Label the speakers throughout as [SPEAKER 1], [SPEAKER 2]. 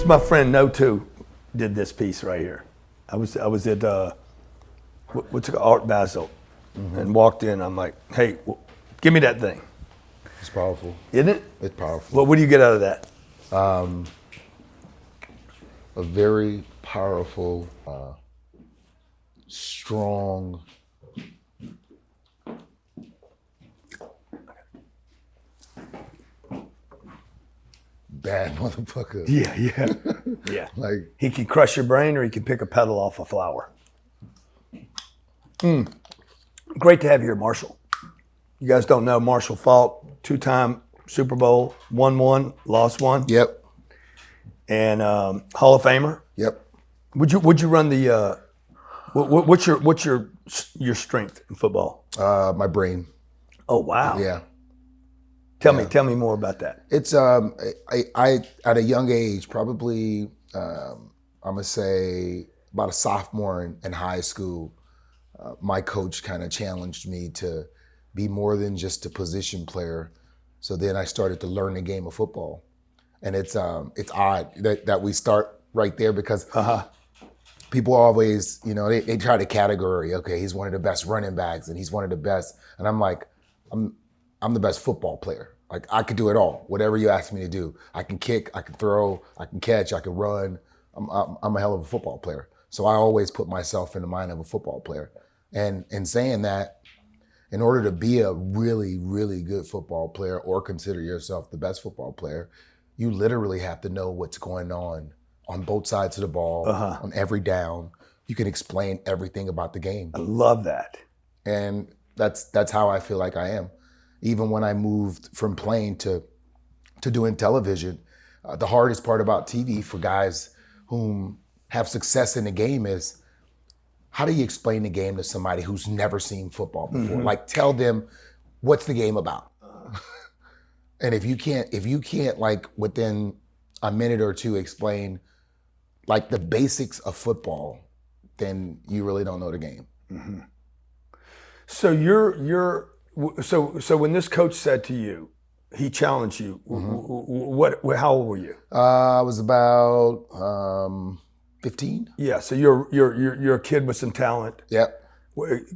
[SPEAKER 1] It's my friend No Two did this piece right here. I was at what's it called, Art Basel, and walked in. I'm like, hey, give me that thing.
[SPEAKER 2] It's powerful.
[SPEAKER 1] Isn't it?
[SPEAKER 2] It's powerful.
[SPEAKER 1] What do you get out of that?
[SPEAKER 2] A very powerful, strong, bad motherfucker.
[SPEAKER 1] Yeah.
[SPEAKER 2] Like,
[SPEAKER 1] He can crush your brain, or he can pick a petal off a flower. Great to have you here, Marshall. You guys don't know Marshall Faulk, 2-time Super Bowl, won one, lost one,
[SPEAKER 2] yep,
[SPEAKER 1] and Hall of Famer.
[SPEAKER 2] yep.
[SPEAKER 1] Would you run the? What's your strength in football?
[SPEAKER 2] My brain.
[SPEAKER 1] Oh wow!
[SPEAKER 2] Yeah.
[SPEAKER 1] Tell me more about that.
[SPEAKER 2] It's I at a young age, probably I'm gonna say about a sophomore in high school, my coach kind of challenged me to be more than just a position player. So then I started to learn the game of football, and it's odd that we start right there because people always, they try to category. Okay, he's one of the best running backs, and he's one of the best, and I'm like, I'm the best football player. Like, I could do it all. Whatever you ask me to do, I can kick, I can throw, I can catch, I can run. I'm a hell of a football player. So I always put myself in the mind of a football player. And in saying that, in order to be a really, really good football player or consider yourself the best football player, you literally have to know what's going on both sides of the ball, on every down. You can explain everything about the game.
[SPEAKER 1] I love that.
[SPEAKER 2] And that's how I feel like I am. Even when I moved from playing to doing television, the hardest part about TV for guys whom have success in the game is, how do you explain the game to somebody who's never seen football before? Like, tell them, what's the game about? And if you can't like within a minute or two explain like the basics of football, then you really don't know the game.
[SPEAKER 1] So so when this coach said to you, he challenged you. How old were you?
[SPEAKER 2] I was about 15.
[SPEAKER 1] Yeah. So you're a kid with some talent.
[SPEAKER 2] Yep.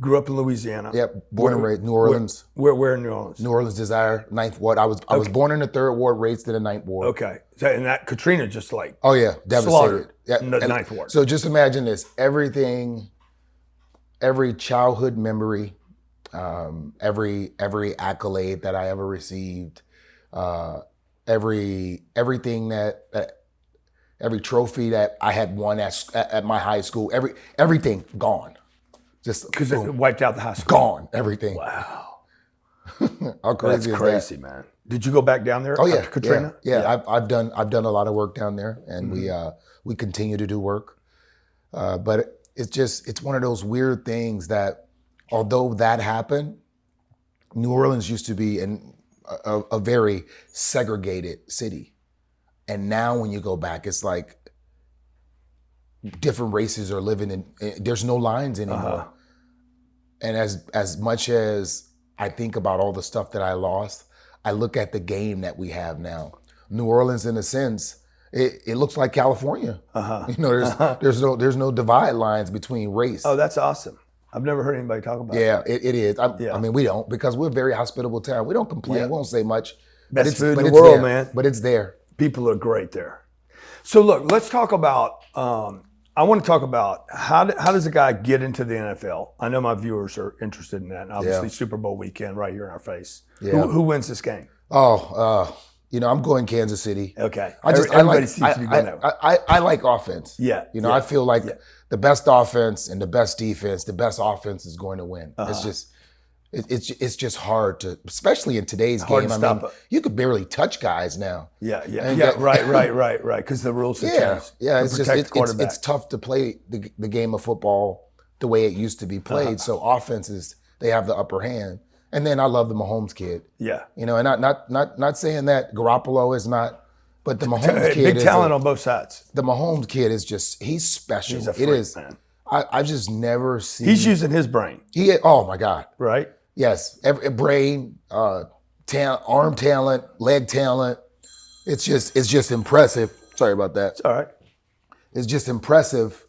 [SPEAKER 1] Grew up in Louisiana.
[SPEAKER 2] Yep. Born and raised New Orleans.
[SPEAKER 1] Where in New Orleans?
[SPEAKER 2] New Orleans Desire, 9th Ward. I was born in the 3rd Ward, raised in the 9th Ward.
[SPEAKER 1] Okay. So, and that Katrina just like
[SPEAKER 2] Oh yeah, devastated.
[SPEAKER 1] slaughtered
[SPEAKER 2] Yeah.
[SPEAKER 1] in the 9th Ward.
[SPEAKER 2] So just imagine this: every childhood memory, every accolade that I ever received, everything every trophy that I had won at my high school, everything gone. Just
[SPEAKER 1] Because it wiped out the high school.
[SPEAKER 2] gone, everything.
[SPEAKER 1] Wow.
[SPEAKER 2] How crazy
[SPEAKER 1] That's
[SPEAKER 2] is
[SPEAKER 1] crazy, man. Did you go back down there?
[SPEAKER 2] Oh yeah,
[SPEAKER 1] after Katrina?
[SPEAKER 2] Yeah. I've done a lot of work down there, and we continue to do work. But it's one of those weird things that, although that happened, New Orleans used to be a very segregated city, and now when you go back, it's like different races are living in. There's no lines anymore. And as much as I think about all the stuff that I lost, I look at the game that we have now. New Orleans, in a sense, it looks like California. There's no divide lines between race.
[SPEAKER 1] Oh, that's awesome. I've never heard anybody talk about it.
[SPEAKER 2] Yeah, it is. I mean, we don't, because we're a very hospitable town. We don't complain. We won't say much.
[SPEAKER 1] Best food in the world,
[SPEAKER 2] there.
[SPEAKER 1] man.
[SPEAKER 2] But it's there.
[SPEAKER 1] People are great there. So look, let's talk about, I want to talk about how does a guy get into the NFL? I know my viewers are interested in that. And obviously Super Bowl weekend right here in our face.
[SPEAKER 2] Yeah.
[SPEAKER 1] Who wins this game?
[SPEAKER 2] I'm going Kansas City.
[SPEAKER 1] Okay.
[SPEAKER 2] Everybody
[SPEAKER 1] seems to be going that way.
[SPEAKER 2] I like offense.
[SPEAKER 1] Yeah.
[SPEAKER 2] I feel like the best offense and the best defense, the best offense is going to win. It's just hard to, especially in today's game. I mean, you could barely touch guys now.
[SPEAKER 1] Right. Because the rules have changed.
[SPEAKER 2] Yeah.
[SPEAKER 1] It's
[SPEAKER 2] tough to play the game of football the way it used to be played. So offenses, they have the upper hand. And then I love the Mahomes kid.
[SPEAKER 1] Yeah.
[SPEAKER 2] And not saying that Garoppolo is not, but the Mahomes kid
[SPEAKER 1] big talent on both sides.
[SPEAKER 2] The Mahomes kid is just, he's special.
[SPEAKER 1] He's a freak, man.
[SPEAKER 2] I've just never seen.
[SPEAKER 1] He's using his brain.
[SPEAKER 2] Oh my God.
[SPEAKER 1] Right?
[SPEAKER 2] Yes. Every brain, talent, arm talent, leg talent. It's just impressive. Sorry about that.
[SPEAKER 1] It's all right.
[SPEAKER 2] It's just impressive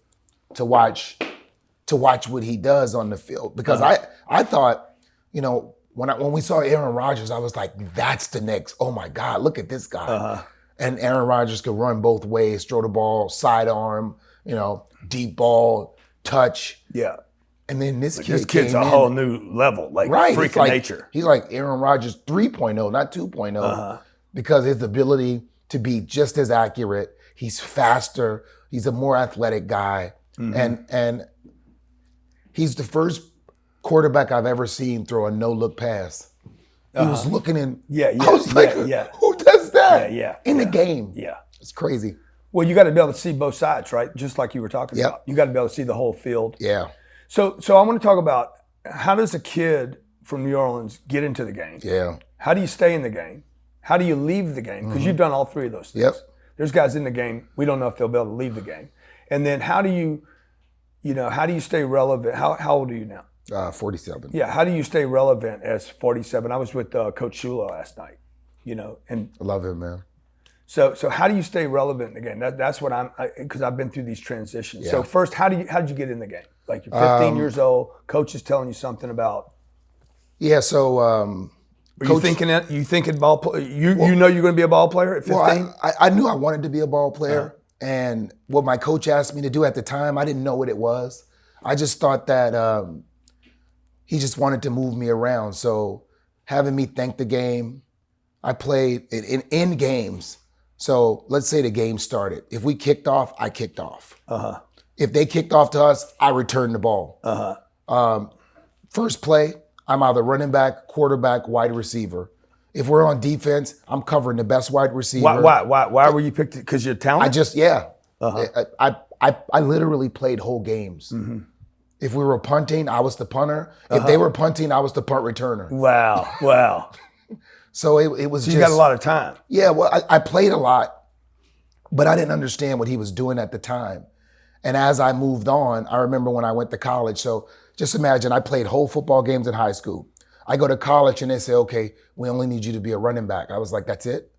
[SPEAKER 2] to watch what he does on the field. Because I thought, when we saw Aaron Rodgers, I was like, that's the next, oh my God, look at this guy. And Aaron Rodgers could run both ways, throw the ball, sidearm, deep ball, touch.
[SPEAKER 1] Yeah.
[SPEAKER 2] And then this kid's
[SPEAKER 1] a whole new level, freaking nature.
[SPEAKER 2] He's like Aaron Rodgers 3.0, not 2.0, because his ability to be just as accurate. He's faster. He's a more athletic guy. And he's the first quarterback I've ever seen throw a no-look pass. He was looking in. I was like, who does that in the game? Yeah. It's crazy.
[SPEAKER 1] Well, you got to be able to see both sides, right? Just like you were talking about. You got to be able to see the whole field.
[SPEAKER 2] Yeah.
[SPEAKER 1] So I want to talk about, how does a kid from New Orleans get into the game?
[SPEAKER 2] Yeah.
[SPEAKER 1] How do you stay in the game? How do you leave the game? Because you've done all three of those things.
[SPEAKER 2] Yep.
[SPEAKER 1] There's guys in the game, we don't know if they'll be able to leave the game. And then how do you stay relevant? How old are you now?
[SPEAKER 2] 47.
[SPEAKER 1] Yeah, how do you stay relevant as 47? I was with Coach Shula last night, and
[SPEAKER 2] I love him, man.
[SPEAKER 1] So how do you stay relevant in the game? That's what because I've been through these transitions.
[SPEAKER 2] Yeah.
[SPEAKER 1] So first, how did you get in the game? Like you're 15 years old, coach is telling you something about.
[SPEAKER 2] Yeah. So.
[SPEAKER 1] Are you thinking ball player? You know you're going to be a ball player at 15?
[SPEAKER 2] Well, I knew I wanted to be a ball player, and what my coach asked me to do at the time, I didn't know what it was. I just thought that he just wanted to move me around. So having me think the game, I played in games. So let's say the game started. If we kicked off, I kicked off. If they kicked off to us, I returned the ball. First play, I'm either running back, quarterback, wide receiver. If we're on defense, I'm covering the best wide receiver.
[SPEAKER 1] Why were you picked? Because you're talented?
[SPEAKER 2] I literally played whole games. If we were punting, I was the punter. If they were punting, I was the punt returner.
[SPEAKER 1] Wow.
[SPEAKER 2] So it was
[SPEAKER 1] you got a lot of time.
[SPEAKER 2] Yeah, well, I played a lot, but I didn't understand what he was doing at the time. And as I moved on, I remember when I went to college. So just imagine I played whole football games in high school. I go to college and they say, okay, we only need you to be a running back. I was like, that's it?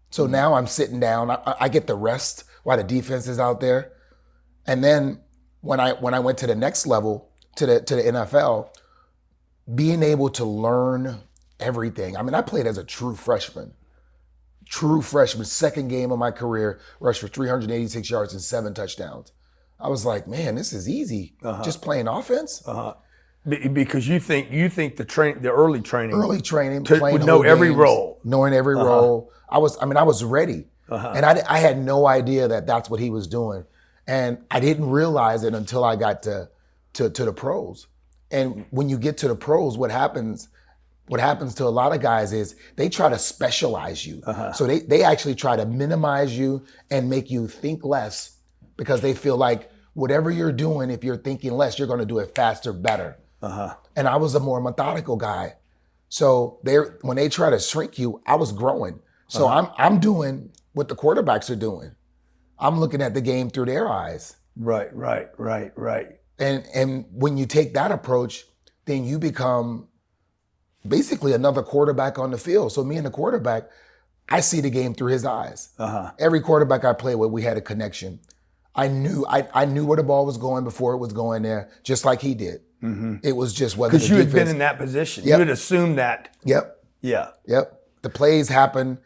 [SPEAKER 2] So now I'm sitting down. I get the rest while the defense is out there. And then when I went to the next level, to the NFL, being able to learn everything. I mean, I played as a true freshman, second game of my career, rushed for 386 yards and 7 touchdowns. I was like, man, this is easy. Just playing offense.
[SPEAKER 1] Because you think the early training
[SPEAKER 2] playing
[SPEAKER 1] would know every role,
[SPEAKER 2] knowing every role. I was ready, and I had no idea that that's what he was doing, and I didn't realize it until I got to the pros. And when you get to the pros, what happens to a lot of guys is they try to specialize you. So they actually try to minimize you and make you think less, because they feel like whatever you're doing, if you're thinking less, you're going to do it faster, better. And I was a more methodical guy. So when they try to shrink you, I was growing. So I'm doing what the quarterbacks are doing. I'm looking at the game through their eyes.
[SPEAKER 1] Right.
[SPEAKER 2] And when you take that approach, then you become basically another quarterback on the field. So me and the quarterback, I see the game through his eyes. Every quarterback I played with, we had a connection. I knew where the ball was going before it was going there, just like he did. It was just whether
[SPEAKER 1] because you had been in that position. You had assumed that.
[SPEAKER 2] Yep.
[SPEAKER 1] Yeah.
[SPEAKER 2] Yep. The plays happen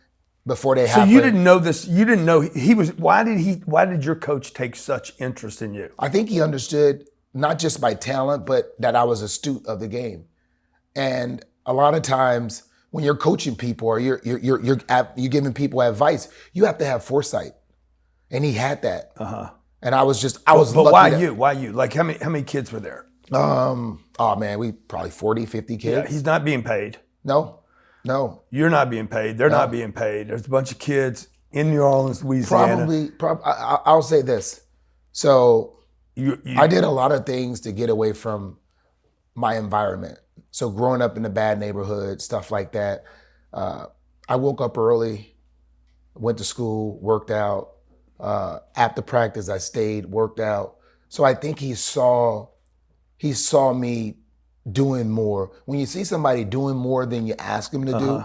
[SPEAKER 2] before they happen.
[SPEAKER 1] So you didn't know this. You didn't know he was. Why did your coach take such interest in you?
[SPEAKER 2] I think he understood not just my talent, but that I was astute of the game. And a lot of times when you're coaching people or you're giving people advice, you have to have foresight. And he had that. And I was lucky.
[SPEAKER 1] But why you? Like how many kids were there?
[SPEAKER 2] Oh man, we probably 40, 50 kids.
[SPEAKER 1] Yeah, he's not being paid.
[SPEAKER 2] No.
[SPEAKER 1] You're not being paid. They're not being paid. There's a bunch of kids in New Orleans, Louisiana.
[SPEAKER 2] I'll say this. So I did a lot of things to get away from my environment. So growing up in a bad neighborhood, stuff like that. I woke up early, went to school, worked out. After practice, I stayed, worked out. So I think he saw me doing more. When you see somebody doing more than you ask them to do,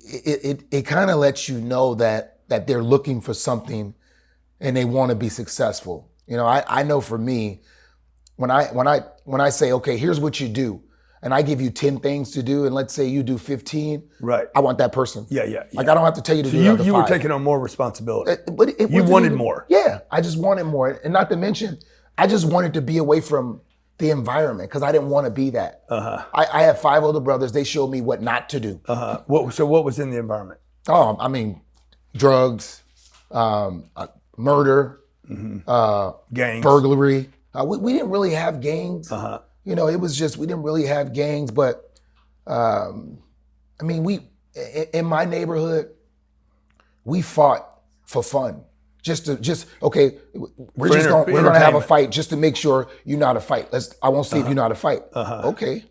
[SPEAKER 2] it kind of lets you know that that they're looking for something and they want to be successful. You know, I know for me, when I say, okay, here's what you do, and I give you 10 things to do, and let's say you do 15,
[SPEAKER 1] right?
[SPEAKER 2] I want that person.
[SPEAKER 1] Yeah.
[SPEAKER 2] Like I don't have to tell you to do
[SPEAKER 1] So
[SPEAKER 2] the
[SPEAKER 1] you
[SPEAKER 2] other
[SPEAKER 1] were
[SPEAKER 2] 5.
[SPEAKER 1] taking on more responsibility.
[SPEAKER 2] But it
[SPEAKER 1] you
[SPEAKER 2] wasn't
[SPEAKER 1] wanted
[SPEAKER 2] even-
[SPEAKER 1] more.
[SPEAKER 2] Yeah, I just wanted more, and not to mention, I just wanted to be away from the environment because I didn't want to be that. I have 5 older brothers. They showed me what not to do.
[SPEAKER 1] So what was in the environment?
[SPEAKER 2] Oh, I mean, drugs, murder,
[SPEAKER 1] Gangs,
[SPEAKER 2] burglary. We didn't really have gangs. You know, it was just, we didn't really have gangs, but I mean, in my neighborhood, we fought for fun. Okay, we're gonna have a fight just to make sure you know how to fight. I won't see if you know how to fight. Okay.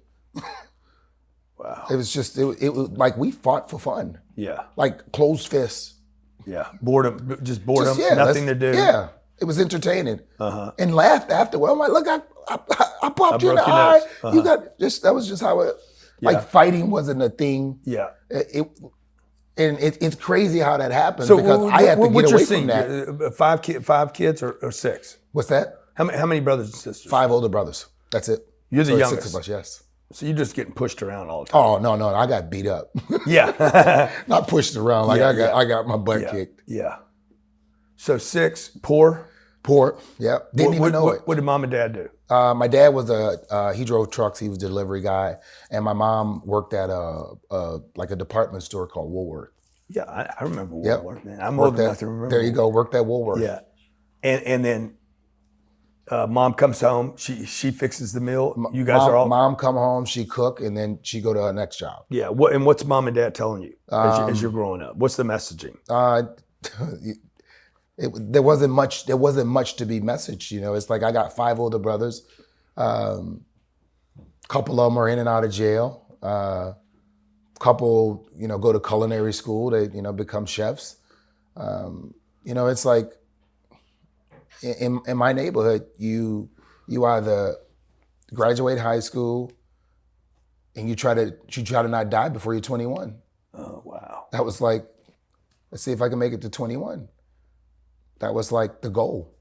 [SPEAKER 1] Wow.
[SPEAKER 2] It was just, it was like we fought for fun.
[SPEAKER 1] Yeah.
[SPEAKER 2] Like closed fists.
[SPEAKER 1] Yeah. Boredom, just boredom,
[SPEAKER 2] Yeah,
[SPEAKER 1] nothing to do.
[SPEAKER 2] Yeah. It was entertaining. And laughed afterward. I'm like, look, I popped you in the
[SPEAKER 1] broke your
[SPEAKER 2] eye.
[SPEAKER 1] nose.
[SPEAKER 2] You got that was just how it, like fighting wasn't a thing.
[SPEAKER 1] Yeah.
[SPEAKER 2] It's crazy how that happened
[SPEAKER 1] So
[SPEAKER 2] because I had to get away from that.
[SPEAKER 1] 5 kids or 6?
[SPEAKER 2] What's that?
[SPEAKER 1] How many brothers and sisters?
[SPEAKER 2] 5 older brothers. That's it.
[SPEAKER 1] You're the
[SPEAKER 2] So it's
[SPEAKER 1] youngest.
[SPEAKER 2] 6 of us, yes.
[SPEAKER 1] So you're just getting pushed around all the time.
[SPEAKER 2] Oh no, I got beat up.
[SPEAKER 1] Yeah.
[SPEAKER 2] Not pushed around. Like I got my butt kicked.
[SPEAKER 1] Yeah. So 6, poor.
[SPEAKER 2] Poor. Yeah. Didn't even know it.
[SPEAKER 1] What did mom and dad do?
[SPEAKER 2] My dad was he drove trucks. He was a delivery guy, and my mom worked at like a department store called Woolworth.
[SPEAKER 1] Yeah, I remember Woolworth. Man, I'm
[SPEAKER 2] Worked
[SPEAKER 1] old enough to remember.
[SPEAKER 2] There you go. Worked at Woolworth.
[SPEAKER 1] Yeah, and then mom comes home. She fixes the meal. You guys are all.
[SPEAKER 2] Mom come home. She cook, and then she go to her next job.
[SPEAKER 1] Yeah. What's mom and dad telling you as you're growing up? What's the messaging?
[SPEAKER 2] There wasn't much to be messaged. You know, it's like I got 5 older brothers. Couple of them are in and out of jail. Couple, you know, go to culinary school. They, you know, become chefs. You know, it's like in my neighborhood, you either graduate high school and you try to not die before you're 21.
[SPEAKER 1] Oh wow.
[SPEAKER 2] That was like, let's see if I can make it to 21. That was like the goal.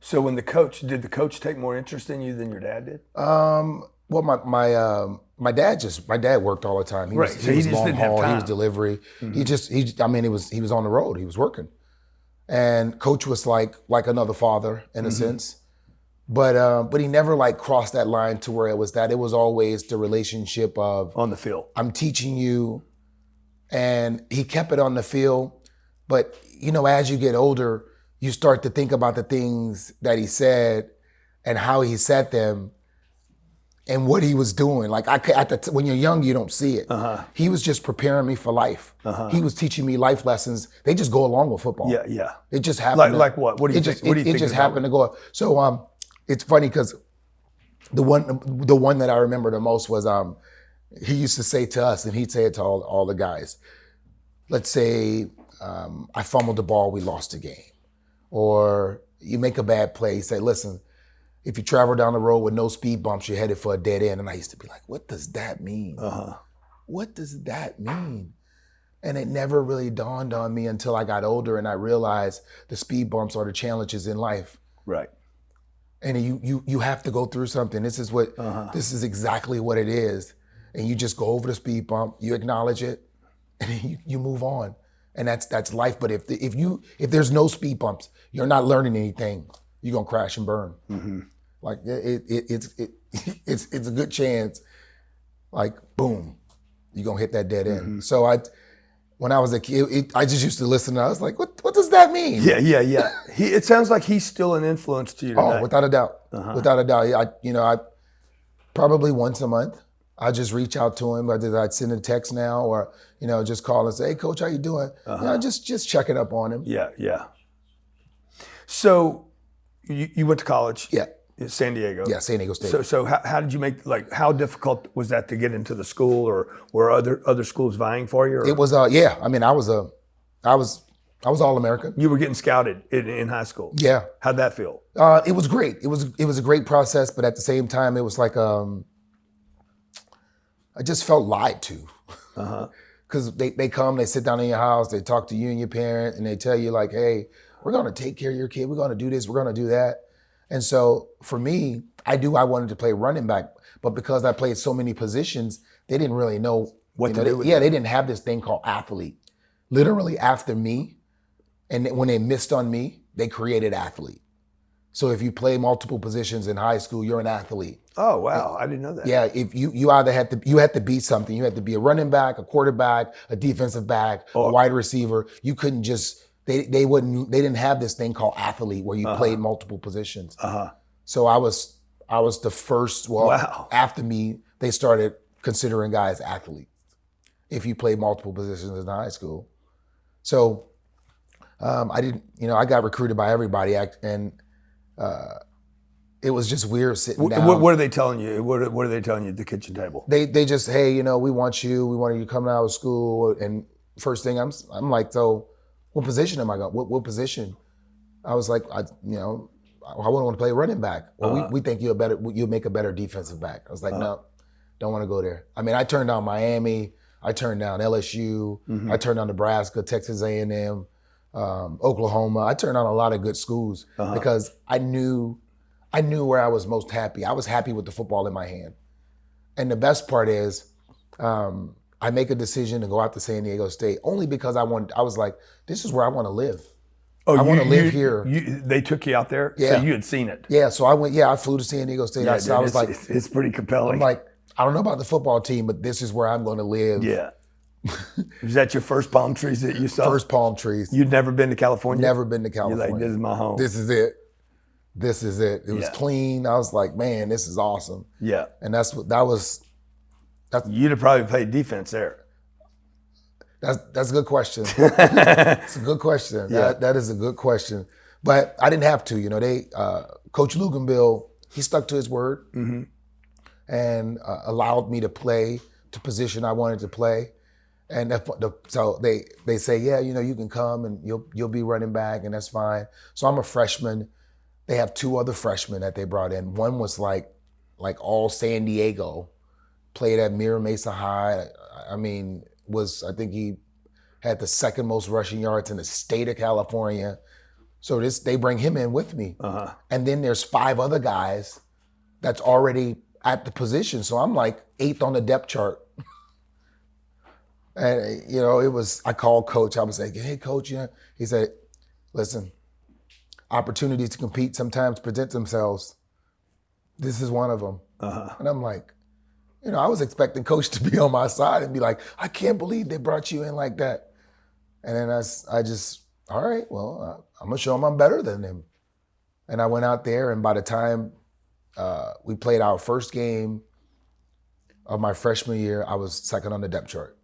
[SPEAKER 1] So when did the coach take more interest in you than your dad did?
[SPEAKER 2] Well, my dad worked all the time. He was
[SPEAKER 1] just
[SPEAKER 2] long
[SPEAKER 1] didn't have
[SPEAKER 2] haul.
[SPEAKER 1] time.
[SPEAKER 2] He was delivery. He was on the road. He was working, and coach was like another father in a sense, but he never like crossed that line to where it was that. It was always the relationship of
[SPEAKER 1] On the field.
[SPEAKER 2] I'm teaching you, and he kept it on the field. But you know, as you get older, you start to think about the things that he said and how he said them and what he was doing. Like when you're young, you don't see it. He was just preparing me for life. He was teaching me life lessons. They just go along with football.
[SPEAKER 1] Yeah.
[SPEAKER 2] It just happened.
[SPEAKER 1] Like what? What do you think? What do you think?
[SPEAKER 2] It just happened to go. So it's funny because the one that I remember the most was he used to say to us, and he'd say it to all the guys. Let's say I fumbled the ball, we lost the game. Or you make a bad play, say, listen, if you travel down the road with no speed bumps, you're headed for a dead end. And I used to be like, what does that mean? What does that mean? And it never really dawned on me until I got older and I realized the speed bumps are the challenges in life.
[SPEAKER 1] Right.
[SPEAKER 2] And you have to go through something. This is exactly what it is. And you just go over the speed bump, you acknowledge it, and you move on. And that's life. But if there's no speed bumps, you're not learning anything. You're gonna crash and burn. Like it's a good chance. Like boom, you're gonna hit that dead end. So when I was a kid, I just used to listen. And I was like, what does that mean?
[SPEAKER 1] Yeah. It sounds like he's still an influence to you today.
[SPEAKER 2] Oh, without a doubt. Without a doubt. I probably once a month. I just reach out to him. I'd send a text now, or just call and say, "Hey, coach, how you doing?" Just checking up on him.
[SPEAKER 1] Yeah. So you went to college?
[SPEAKER 2] Yeah.
[SPEAKER 1] In San Diego.
[SPEAKER 2] Yeah, San Diego State.
[SPEAKER 1] So how did you make, how difficult was that to get into the school, or were other schools vying for you? Or?
[SPEAKER 2] It was yeah. I mean, I was All-American.
[SPEAKER 1] You were getting scouted in high school.
[SPEAKER 2] Yeah.
[SPEAKER 1] How'd that feel?
[SPEAKER 2] It was great. It was a great process, but at the same time, it was like I just felt lied to. because they come, they sit down in your house, they talk to you and your parent, and they tell you like, hey, we're going to take care of your kid. We're going to do this. We're going to do that. And so for me, I wanted to play running back, but because I played so many positions, they didn't really know
[SPEAKER 1] what to do with
[SPEAKER 2] they didn't have this thing called athlete. Literally after me, and when they missed on me, they created athlete. So if you play multiple positions in high school, you're an athlete.
[SPEAKER 1] Oh, wow. I didn't know that.
[SPEAKER 2] Yeah, if you either had to be something. You had to be a running back, a quarterback, a defensive back, a wide receiver. You couldn't just they didn't have this thing called athlete where you played multiple positions. So I was the first. Well, after me, they started considering guys athletes if you played multiple positions in high school. So I didn't. I got recruited by everybody, and it was just weird sitting down.
[SPEAKER 1] What are they telling you? What are they telling you at the kitchen table?
[SPEAKER 2] They just, hey, we want you. We want you to come out of school. And first thing I'm like, so what position am I going? What position? I was like, I wouldn't want to play running back. Well, we think you'll make a better defensive back. I was like, no, don't want to go there. I mean, I turned down Miami. I turned down LSU. I turned down Nebraska, Texas A&M, Oklahoma. I turned down a lot of good schools because I knew where I was most happy. I was happy with the football in my hand. And the best part is I make a decision to go out to San Diego State only because I was like, this is where I want to live.
[SPEAKER 1] Oh,
[SPEAKER 2] I want to live here.
[SPEAKER 1] They took you out there?
[SPEAKER 2] Yeah.
[SPEAKER 1] So you had seen it?
[SPEAKER 2] Yeah, so I flew to San Diego State.
[SPEAKER 1] Yeah,
[SPEAKER 2] I was like,
[SPEAKER 1] it's pretty compelling.
[SPEAKER 2] I'm like, I don't know about the football team, but this is where I'm going to live.
[SPEAKER 1] Yeah. Was that your first palm trees that you saw?
[SPEAKER 2] First palm trees.
[SPEAKER 1] You'd never been to California?
[SPEAKER 2] Never been to California.
[SPEAKER 1] You're like, this is my home.
[SPEAKER 2] This is it. This is it. It was clean. I was like, man, this is awesome.
[SPEAKER 1] Yeah.
[SPEAKER 2] And that's
[SPEAKER 1] you'd have probably played defense there.
[SPEAKER 2] That's a good question. It's a good question.
[SPEAKER 1] Yeah.
[SPEAKER 2] That is a good question. But I didn't have to. Coach Luganville, he stuck to his word and allowed me to play to position I wanted to play. And so they say, yeah, you can come and you'll be running back, and that's fine. So I'm a freshman. They have two other freshmen that they brought in. One was like all San Diego, played at Mira Mesa High. I think he had the second most rushing yards in the state of California. So they bring him in with me. And then there's 5 other guys that's already at the position. So I'm like 8th on the depth chart. And, I called coach. I was like, hey, coach, he said, listen, opportunities to compete sometimes present themselves. This is one of them. And I'm like, I was expecting coach to be on my side and be like, I can't believe they brought you in like that. And then I just, all right, well, I'm going to show him I'm better than him. And I went out there, and by the time we played our first game of my freshman year, I was second on the depth chart.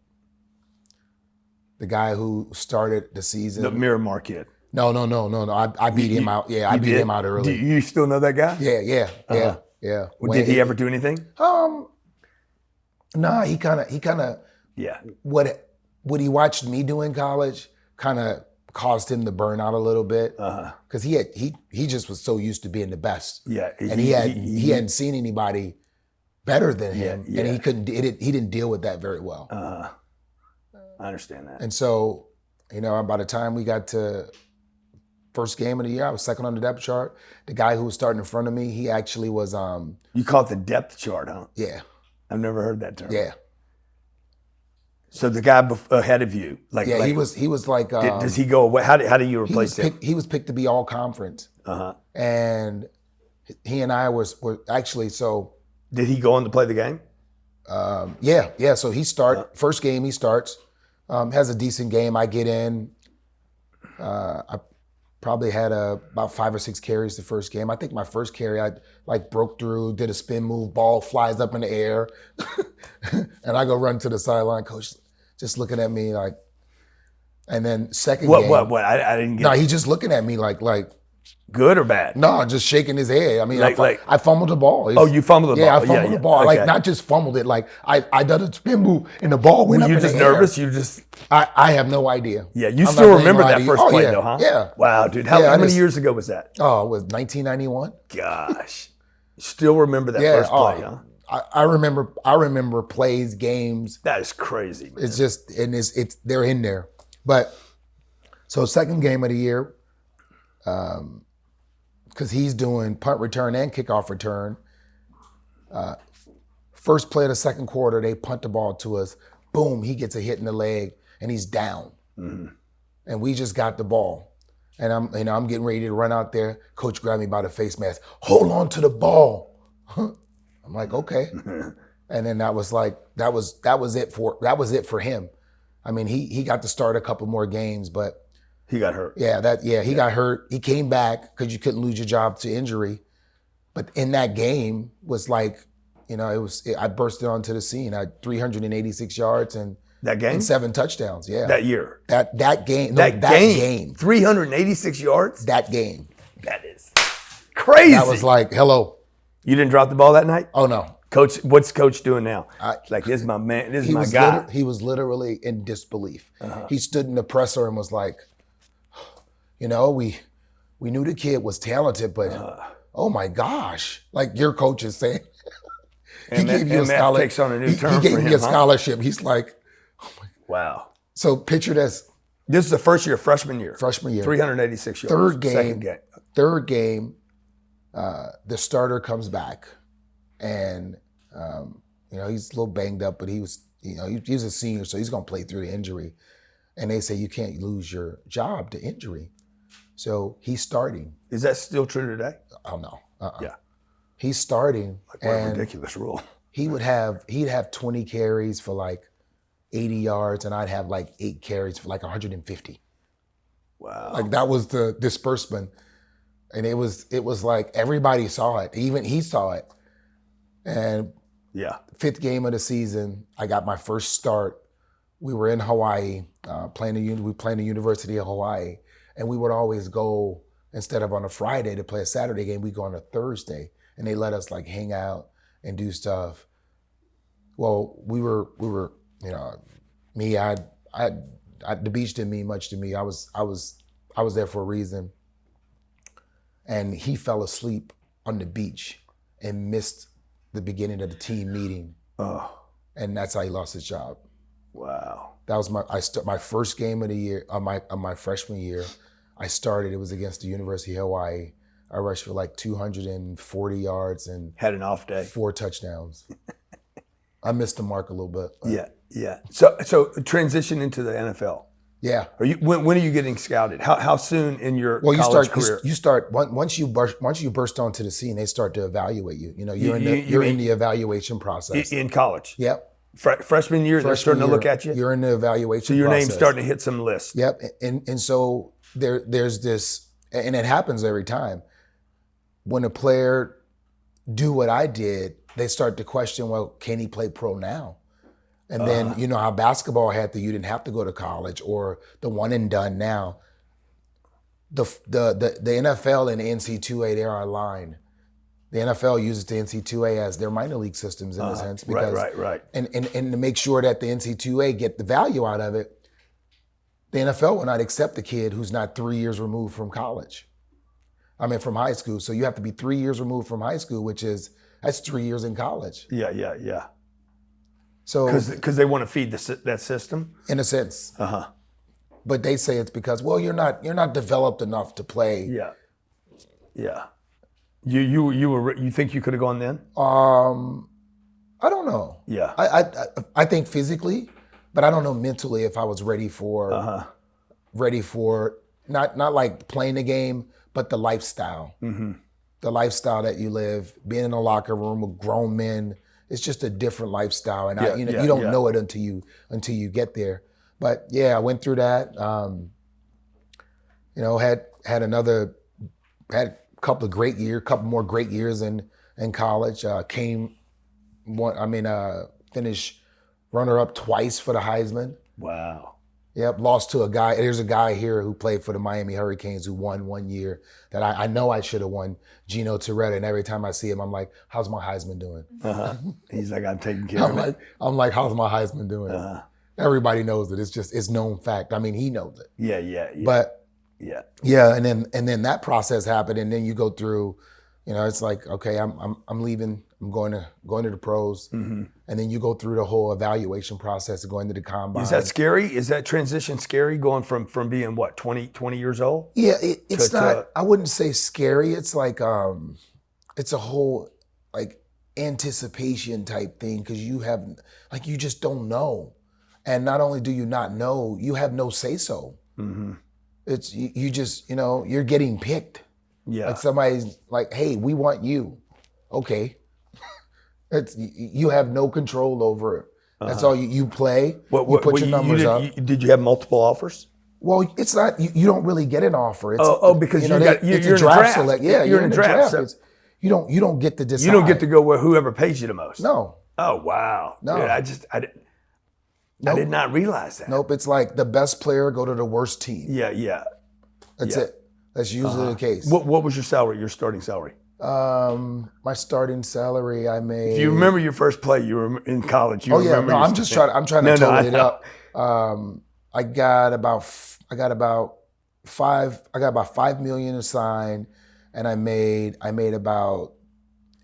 [SPEAKER 2] The guy who started the season.
[SPEAKER 1] The Miramar kid.
[SPEAKER 2] No. I beat him out. Yeah, I beat him out early.
[SPEAKER 1] Do you still know that guy?
[SPEAKER 2] Yeah.
[SPEAKER 1] Well, did he ever do anything?
[SPEAKER 2] Nah, he kind of.
[SPEAKER 1] Yeah.
[SPEAKER 2] What he watched me do in college kind of caused him to burn out a little bit because he just was so used to being the best.
[SPEAKER 1] Yeah.
[SPEAKER 2] And he hadn't seen anybody better than him, and he couldn't. He didn't deal with that very well.
[SPEAKER 1] I understand that.
[SPEAKER 2] And so, by the time we got to first game of the year, I was second on the depth chart. The guy who was starting in front of me, he actually was.
[SPEAKER 1] You call it the depth chart, huh?
[SPEAKER 2] Yeah.
[SPEAKER 1] I've never heard that term.
[SPEAKER 2] Yeah.
[SPEAKER 1] So the guy ahead of you,
[SPEAKER 2] he was like.
[SPEAKER 1] Does he go away? How do you replace him?
[SPEAKER 2] He was picked to be all conference. And he and I were actually so.
[SPEAKER 1] Did he go on to play the game?
[SPEAKER 2] Yeah. So he first game he starts, has a decent game. I get in. I probably had about 5 or 6 carries the first game. I think my first carry I broke through, did a spin move, ball flies up in the air, and I go run to the sideline. Coach just looking at me like, and then second game.
[SPEAKER 1] What? I didn't get.
[SPEAKER 2] No, he's just looking at me like.
[SPEAKER 1] Good or bad?
[SPEAKER 2] No, just shaking his head. I mean, I fumbled the ball.
[SPEAKER 1] You fumbled the ball?
[SPEAKER 2] Yeah, I fumbled the ball. Okay. Not just fumbled it. I did a spin move and the ball went up in the air.
[SPEAKER 1] You just nervous? You just...
[SPEAKER 2] I have no idea.
[SPEAKER 1] Yeah, you still remember that first play though, huh?
[SPEAKER 2] Yeah.
[SPEAKER 1] Wow, dude. How many years ago was that?
[SPEAKER 2] Oh, it was 1991.
[SPEAKER 1] Gosh. You still remember that first play, huh?
[SPEAKER 2] I remember plays, games.
[SPEAKER 1] That is crazy, man.
[SPEAKER 2] It's just, and it's they're in there. But so second game of the year, because he's doing punt return and kickoff return. First play of the second quarter, they punt the ball to us. Boom, he gets a hit in the leg and he's down. Mm-hmm. And we just got the ball. And I'm getting ready to run out there. Coach grabbed me by the face mask. Hold on to the ball. I'm like, okay. And then that was it for him. I mean, he got to start a couple more games, but
[SPEAKER 1] he got hurt.
[SPEAKER 2] He got hurt. He came back because you couldn't lose your job to injury. But in that game was like, I bursted onto the scene. I had 386 yards and
[SPEAKER 1] that game?
[SPEAKER 2] And 7 touchdowns. Yeah.
[SPEAKER 1] That year.
[SPEAKER 2] That game.
[SPEAKER 1] That game. 386 yards?
[SPEAKER 2] That game.
[SPEAKER 1] That is crazy.
[SPEAKER 2] That was like, hello.
[SPEAKER 1] You didn't drop the ball that night?
[SPEAKER 2] Oh no.
[SPEAKER 1] Coach, what's Coach doing now? Like, this is my man. This is my guy.
[SPEAKER 2] He was literally in disbelief. He stood in the presser and was like, we knew the kid was talented, but oh my gosh. Like your coach is saying.
[SPEAKER 1] He gave you a scholarship. Takes on a new term
[SPEAKER 2] he gave me a scholarship. He's like, oh my.
[SPEAKER 1] Wow.
[SPEAKER 2] So picture this.
[SPEAKER 1] This is the first year, freshman year. 386 yards.
[SPEAKER 2] Third game, the starter comes back, and he's a little banged up, but he was a senior, so he's gonna play through the injury. And they say you can't lose your job to injury, so he's starting.
[SPEAKER 1] Is that still true today?
[SPEAKER 2] Oh no.
[SPEAKER 1] Yeah.
[SPEAKER 2] He's starting.
[SPEAKER 1] Like, what a ridiculous rule.
[SPEAKER 2] He'd have 20 carries for like 80 yards, and I'd have like 8 carries for like 150.
[SPEAKER 1] Wow.
[SPEAKER 2] Like that was the disbursement. And it was like everybody saw it. Even he saw it. And
[SPEAKER 1] yeah,
[SPEAKER 2] 5th game of the season, I got my first start. We were in Hawaii, playing the University of Hawaii. And we would always go, instead of on a Friday to play a Saturday game, we go on a Thursday. And they let us like hang out and do stuff. Well, we were, me, the beach didn't mean much to me. I was there for a reason. And he fell asleep on the beach and missed the beginning of the team meeting.
[SPEAKER 1] Oh.
[SPEAKER 2] And that's how he lost his job.
[SPEAKER 1] Wow.
[SPEAKER 2] That was my first game of the year, of my freshman year. I started, it was against the University of Hawaii. I rushed for like 240 yards and
[SPEAKER 1] had an off day.
[SPEAKER 2] 4 touchdowns. I missed the mark a little bit.
[SPEAKER 1] Yeah. So transition into the NFL.
[SPEAKER 2] Yeah.
[SPEAKER 1] When are you getting scouted? How soon in your college career?
[SPEAKER 2] You start once you burst onto the scene, they start to evaluate you. You're in the evaluation process
[SPEAKER 1] in college.
[SPEAKER 2] Yep.
[SPEAKER 1] Freshman year, they're starting to look at you.
[SPEAKER 2] You're in the evaluation.
[SPEAKER 1] So your
[SPEAKER 2] process.
[SPEAKER 1] name's starting to hit some lists.
[SPEAKER 2] Yep. And so there's this, and it happens every time. When a player do what I did, they start to question, well, can he play pro now? And then you know how basketball had you didn't have to go to college, or the one and done now. The NFL and the NC2A, they are aligned. The NFL uses the NC2A as their minor league systems in a sense. Because,
[SPEAKER 1] right.
[SPEAKER 2] And to make sure that the NC2A get the value out of it, the NFL will not accept a kid who's not 3 years removed from college. From high school. So you have to be 3 years removed from high school, that's 3 years in college.
[SPEAKER 1] Yeah.
[SPEAKER 2] So
[SPEAKER 1] because they want to feed that system,
[SPEAKER 2] in a sense. But they say it's because, well, you're not developed enough to play.
[SPEAKER 1] Yeah. You think you could have gone then?
[SPEAKER 2] I don't know.
[SPEAKER 1] Yeah.
[SPEAKER 2] I think physically, but I don't know mentally if I was ready for not like playing the game, but the lifestyle. Mm-hmm. The lifestyle that you live, being in a locker room with grown men. It's just a different lifestyle, and you don't know it until you get there. But yeah, I went through that. Had a couple more great years in college. Finished runner-up twice for the Heisman.
[SPEAKER 1] Wow.
[SPEAKER 2] Yep, lost to a guy. There's a guy here who played for the Miami Hurricanes who won one year that I know I should have won, Gino Torretta. And every time I see him, I'm like, how's my Heisman doing?
[SPEAKER 1] He's like, I'm taking care of it.
[SPEAKER 2] I'm like, how's my Heisman doing? Everybody knows it. It's known fact. He knows it.
[SPEAKER 1] Yeah.
[SPEAKER 2] But yeah, and then that process happened, and then you go through You know, it's like, okay, I'm leaving. I'm going to the pros, and then you go through the whole evaluation process of going to the combine.
[SPEAKER 1] Is that scary? Is that transition scary20 being what, 20 years old?
[SPEAKER 2] Yeah, it's not. I wouldn't say scary. It's like it's a whole like anticipation type thing because you just don't know, and not only do you not know, you have no say so. It's you just you're getting picked.
[SPEAKER 1] Yeah.
[SPEAKER 2] Like somebody's like, hey, we want you. Okay. You have no control over it. That's all you play. You put your numbers up.
[SPEAKER 1] Did you have multiple offers?
[SPEAKER 2] Well, it's not. You don't really get an offer. It's,
[SPEAKER 1] because
[SPEAKER 2] you're
[SPEAKER 1] in a draft.
[SPEAKER 2] Select. Yeah, you're in a draft. So you don't get to decide.
[SPEAKER 1] You don't get to go where whoever pays you the most.
[SPEAKER 2] No.
[SPEAKER 1] Oh wow.
[SPEAKER 2] No.
[SPEAKER 1] Dude, I did not realize that.
[SPEAKER 2] Nope. It's like the best player go to the worst team.
[SPEAKER 1] Yeah.
[SPEAKER 2] That's it. That's usually the case.
[SPEAKER 1] What was your salary? Your starting salary?
[SPEAKER 2] My starting salary, I made.
[SPEAKER 1] If you remember your first play, you were in college. I'm
[SPEAKER 2] trying to total it up. I got about $5 million assigned, and I made about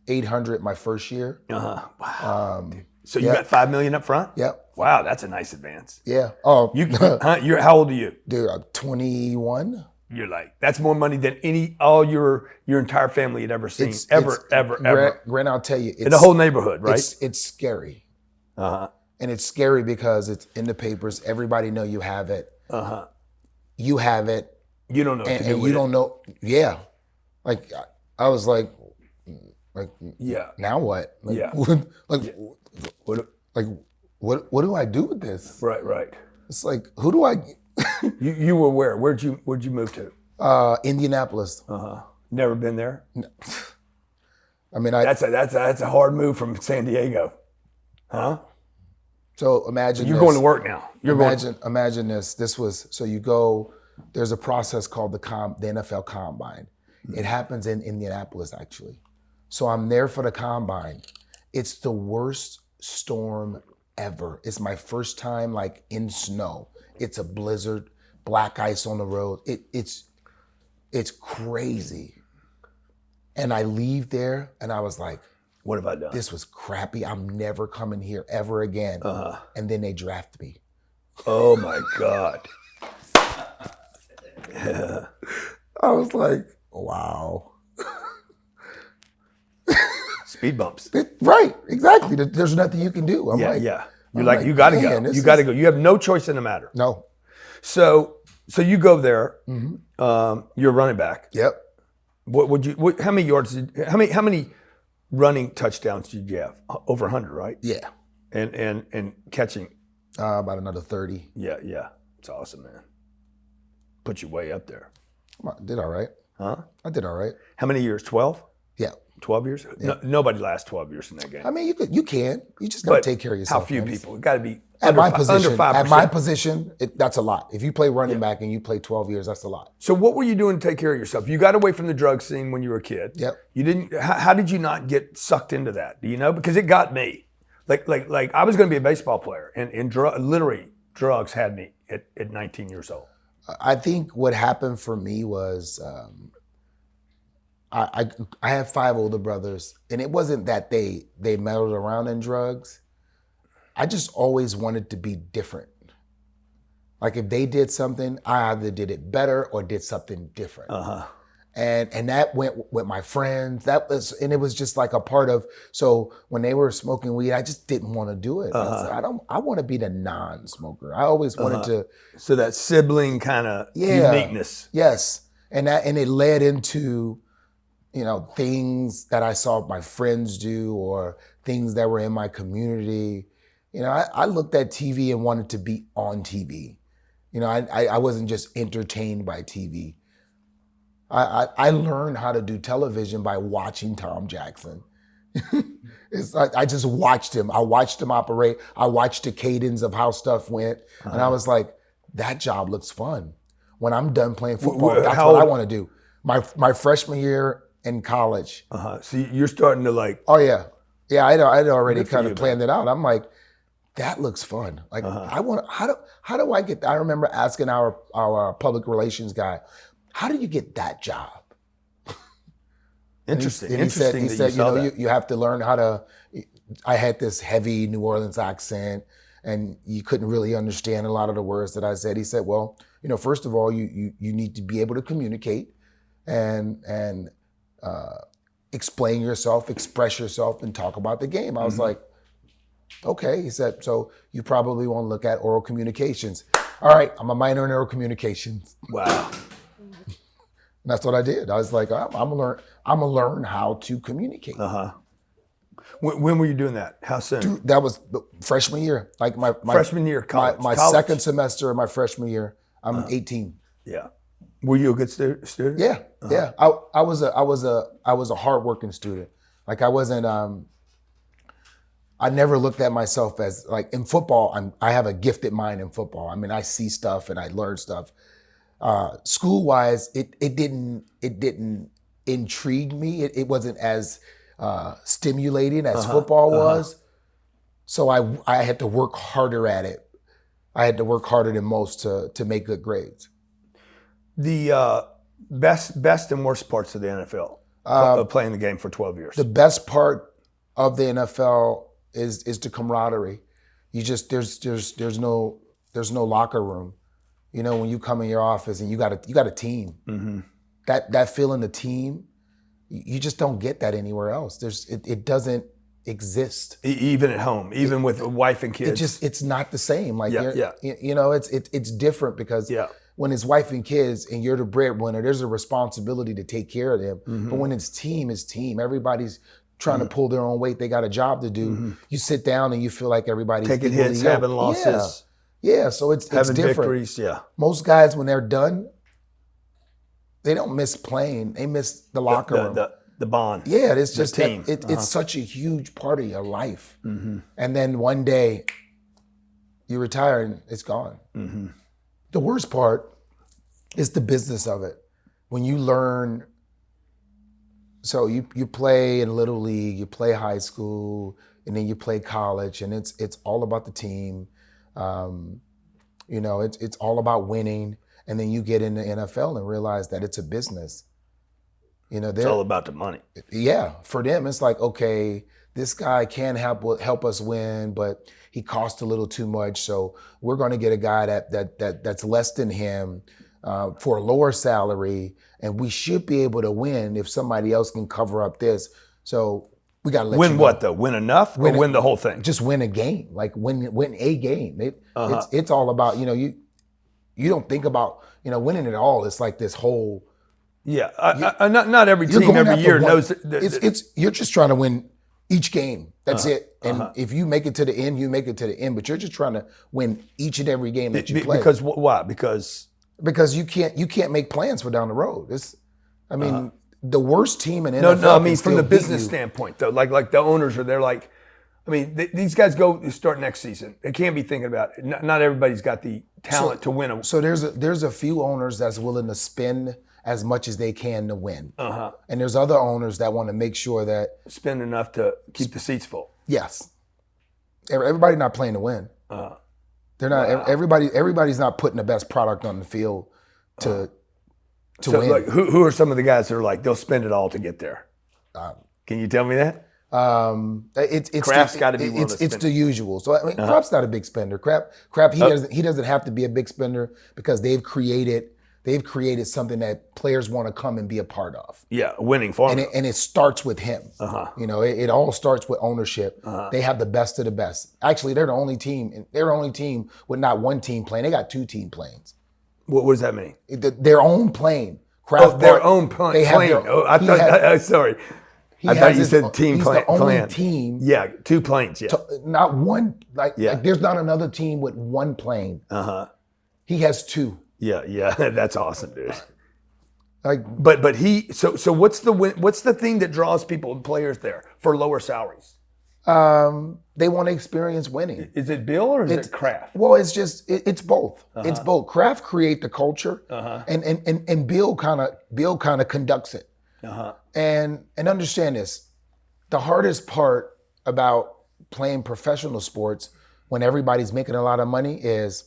[SPEAKER 2] 800 my first year.
[SPEAKER 1] Wow. So you got $5 million up front?
[SPEAKER 2] Yep.
[SPEAKER 1] Wow, that's a nice advance.
[SPEAKER 2] Yeah. Oh,
[SPEAKER 1] you're how old are you?
[SPEAKER 2] Dude, I'm 21.
[SPEAKER 1] You're like, that's more money than your entire family had ever seen. Ever.
[SPEAKER 2] Grant, I'll tell you.
[SPEAKER 1] In the whole neighborhood, right?
[SPEAKER 2] It's scary.
[SPEAKER 1] Uh-huh.
[SPEAKER 2] And it's scary because it's in the papers. Everybody know you have it. Uh-huh. You have it.
[SPEAKER 1] You don't know what to do with
[SPEAKER 2] you don't know. Yeah. Like, I was like,
[SPEAKER 1] yeah.
[SPEAKER 2] Now what? Like,
[SPEAKER 1] yeah.
[SPEAKER 2] What do I do with this?
[SPEAKER 1] Right.
[SPEAKER 2] It's like, who do I...
[SPEAKER 1] You were where? Where'd you move to?
[SPEAKER 2] Indianapolis.
[SPEAKER 1] Never been there?
[SPEAKER 2] No. I mean,
[SPEAKER 1] that's a hard move from San Diego, huh?
[SPEAKER 2] So imagine
[SPEAKER 1] you're going to work now.
[SPEAKER 2] Imagine this. This was so you go. There's a process called the NFL Combine. It happens in Indianapolis actually. So I'm there for the combine. It's the worst storm ever. It's my first time like in snow. It's a blizzard, black ice on the road. It's crazy. And I leave there and I was like,
[SPEAKER 1] what have I done?
[SPEAKER 2] This was crappy. I'm never coming here ever again. And then they draft me.
[SPEAKER 1] Oh my God.
[SPEAKER 2] I was like, wow.
[SPEAKER 1] Speed bumps.
[SPEAKER 2] Right, exactly. There's nothing you can do.
[SPEAKER 1] Yeah. You're like, you got to go. You got to go. You have no choice in the matter.
[SPEAKER 2] No.
[SPEAKER 1] So you go there. You're running back.
[SPEAKER 2] Yep.
[SPEAKER 1] How many yards? How many running touchdowns did you have? Over 100, right?
[SPEAKER 2] Yeah.
[SPEAKER 1] And catching.
[SPEAKER 2] About another 30.
[SPEAKER 1] Yeah. It's awesome, man. Put you way up there.
[SPEAKER 2] I did all right.
[SPEAKER 1] Huh?
[SPEAKER 2] I did all right.
[SPEAKER 1] How many years? 12?
[SPEAKER 2] Yeah.
[SPEAKER 1] 12 years? Yeah. Nobody lasts 12 years in that game.
[SPEAKER 2] I mean, you can. You just got to take care of yourself.
[SPEAKER 1] How few people? It got to be
[SPEAKER 2] under
[SPEAKER 1] 5%.
[SPEAKER 2] At my position, that's a lot. If you play running back and you play 12 years, that's a lot.
[SPEAKER 1] So what were you doing to take care of yourself? You got away from the drug scene when you were a kid.
[SPEAKER 2] Yep.
[SPEAKER 1] You didn't. How did you not get sucked into that? Do you know? Because it got me. Like I was going to be a baseball player, and literally drugs had me at 19 years old.
[SPEAKER 2] I think what happened for me was I have 5 older brothers, and it wasn't that they meddled around in drugs. I just always wanted to be different. Like if they did something, I either did it better or did something different. And that went with my friends. And it was just like a part of. So when they were smoking weed, I just didn't want to do it. I want to be the non-smoker. I always wanted to.
[SPEAKER 1] So that sibling kind of uniqueness.
[SPEAKER 2] Yes, and it led into, things that I saw my friends do or things that were in my community. I looked at TV and wanted to be on TV. I wasn't just entertained by TV. I learned how to do television by watching Tom Jackson. It's like I just watched him. I watched him operate. I watched the cadence of how stuff went. And I was like, that job looks fun. When I'm done playing football, that's what I want to do. My freshman year in college.
[SPEAKER 1] So you're starting to like.
[SPEAKER 2] Oh, yeah. Yeah, I'd already kind of planned it out. I'm like, that looks fun. Like I want. How do I get? I remember asking our public relations guy, how do you get that job?
[SPEAKER 1] Interesting.
[SPEAKER 2] And
[SPEAKER 1] Interesting
[SPEAKER 2] he
[SPEAKER 1] that
[SPEAKER 2] said,
[SPEAKER 1] you saw that.
[SPEAKER 2] you have to learn how to. I had this heavy New Orleans accent, and you couldn't really understand a lot of the words that I said. He said, well, first of all, you need to be able to communicate and explain yourself, express yourself, and talk about the game. I was like, okay. He said, so you probably want to look at oral communications. All right, I'm a minor in oral communications.
[SPEAKER 1] Wow.
[SPEAKER 2] And that's what I did. I was like, I'm gonna learn how to communicate.
[SPEAKER 1] When were you doing that? How soon?
[SPEAKER 2] Dude, that was the freshman year. Like my
[SPEAKER 1] freshman year, college.
[SPEAKER 2] My
[SPEAKER 1] college.
[SPEAKER 2] second semester of my freshman year. I'm 18.
[SPEAKER 1] Yeah. Were you a good student?
[SPEAKER 2] Yeah, yeah. I was a hardworking student. Like I wasn't. I never looked at myself as like in football. I have a gifted mind in football. I mean, I see stuff and I learn stuff. School wise, it didn't intrigue me. It wasn't as stimulating as football was. So I had to work harder at it. I had to work harder than most to make good grades.
[SPEAKER 1] The best and worst parts of the NFL of playing the game for 12 years.
[SPEAKER 2] The best part of the NFL is the camaraderie. You just there's no locker room. When you come in your office and you got a team. That feeling of team, you just don't get that anywhere else. It doesn't exist.
[SPEAKER 1] Even at home, even with a wife and kids.
[SPEAKER 2] It's not the same. Like
[SPEAKER 1] yeah.
[SPEAKER 2] It's different because when it's wife and kids and you're the breadwinner, there's a responsibility to take care of them. But when it's team, everybody's trying to pull their own weight. They got a job to do. You sit down and you feel like everybody's
[SPEAKER 1] taking hits, having losses.
[SPEAKER 2] Yeah, so it's
[SPEAKER 1] having
[SPEAKER 2] different.
[SPEAKER 1] Victories, yeah.
[SPEAKER 2] Most guys, when they're done, they don't miss playing. They miss the locker room.
[SPEAKER 1] The bond.
[SPEAKER 2] Yeah, it's just
[SPEAKER 1] the team.
[SPEAKER 2] It's such a huge part of your life. And then one day, you retire and it's gone. The worst part is the business of it. When you learn, so you play in Little League, you play high school, and then you play college, and it's all about the team. It's all about winning, and then you get into NFL and realize that it's a business.
[SPEAKER 1] It's all about the money.
[SPEAKER 2] Yeah, for them, it's like, okay, this guy can help us win, but he costs a little too much, so we're going to get a guy that's less than him for a lower salary, and we should be able to win if somebody else can cover up this. So we got to let
[SPEAKER 1] win
[SPEAKER 2] you know.
[SPEAKER 1] What though? Win enough or win the whole thing?
[SPEAKER 2] Just win a game, like win a game. It's all about you don't think about winning it all. It's like this whole.
[SPEAKER 1] Yeah, not every team every year knows.
[SPEAKER 2] You're just trying to win each game. That's it. And if you make it to the end, you make it to the end. But you're just trying to win each and every game that you play.
[SPEAKER 1] Because why? Because
[SPEAKER 2] you can't make plans for down the road. The worst team in NFL.
[SPEAKER 1] No. I mean, from the business standpoint, though, like the owners are there. Like, I mean, these guys start next season. They can't be thinking about it. Not everybody's got the talent to win.
[SPEAKER 2] So there's a few owners that's willing to spend as much as they can to win. And there's other owners that want to make sure that
[SPEAKER 1] spend enough to keep the seats full.
[SPEAKER 2] Yes. Everybody's not playing to win. They're not. Wow. Everybody's not putting the best product on the field to win.
[SPEAKER 1] Like, who are some of the guys that are like they'll spend it all to get there? Can you tell me that?
[SPEAKER 2] Kraft's
[SPEAKER 1] got to be one of the
[SPEAKER 2] It's the usual. So I mean, Kraft's not a big spender. Kraft he doesn't have to be a big spender because they've created something that players want to come and be a part of.
[SPEAKER 1] Yeah, a winning formula.
[SPEAKER 2] And it starts with him. It all starts with ownership. They have the best of the best. Actually, they're the only team. They're the only team with not one team plane. They got 2 team planes.
[SPEAKER 1] What does that mean?
[SPEAKER 2] Their own plane. Kraft
[SPEAKER 1] their own plane.
[SPEAKER 2] They have
[SPEAKER 1] sorry. I thought you said team plane.
[SPEAKER 2] He's the only team.
[SPEAKER 1] Yeah, 2 planes. Yeah,
[SPEAKER 2] not one. Like there's not another team with 1 plane. He has 2.
[SPEAKER 1] Yeah, that's awesome, dude. But he so what's the thing that draws people and players there for lower salaries?
[SPEAKER 2] They want to experience winning.
[SPEAKER 1] Is it Bill or is it Kraft?
[SPEAKER 2] Well, it's both. It's both. Kraft create the culture, and Bill kind of conducts it. And understand this: the hardest part about playing professional sports when everybody's making a lot of money is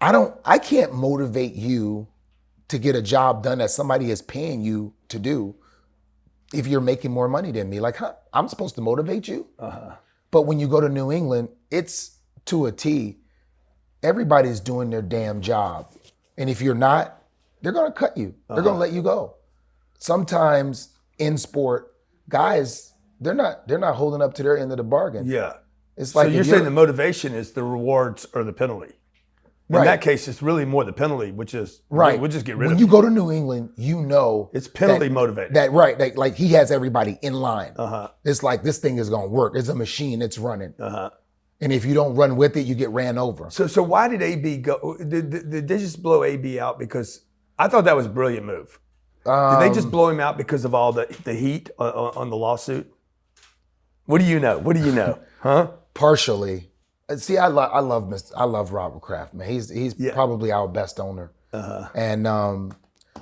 [SPEAKER 2] I can't motivate you to get a job done that somebody is paying you to do if you're making more money than me? Like, huh, I'm supposed to motivate you? But when you go to New England, it's to a T. Everybody's doing their damn job. And if you're not, they're going to cut you. They're going to let you go. Sometimes in sport, guys, they're not holding up to their end of the bargain.
[SPEAKER 1] Yeah.
[SPEAKER 2] It's like
[SPEAKER 1] so you're saying the motivation is the rewards or the penalty. In that case, it's really more the penalty, which is
[SPEAKER 2] right.
[SPEAKER 1] We'll just get rid
[SPEAKER 2] when
[SPEAKER 1] of
[SPEAKER 2] you
[SPEAKER 1] it.
[SPEAKER 2] go to New England, you know
[SPEAKER 1] It's penalty motivated.
[SPEAKER 2] That like he has everybody in line. It's like this thing is gonna work. It's a machine. It's running. And if you don't run with it, you get ran over.
[SPEAKER 1] So why did AB go? Did they just blow AB out? Because I thought that was a brilliant move. Did they just blow him out because of all the heat on the lawsuit? What do you know? Huh?
[SPEAKER 2] Partially. See, I love Robert Kraft, man. He's probably our best owner. And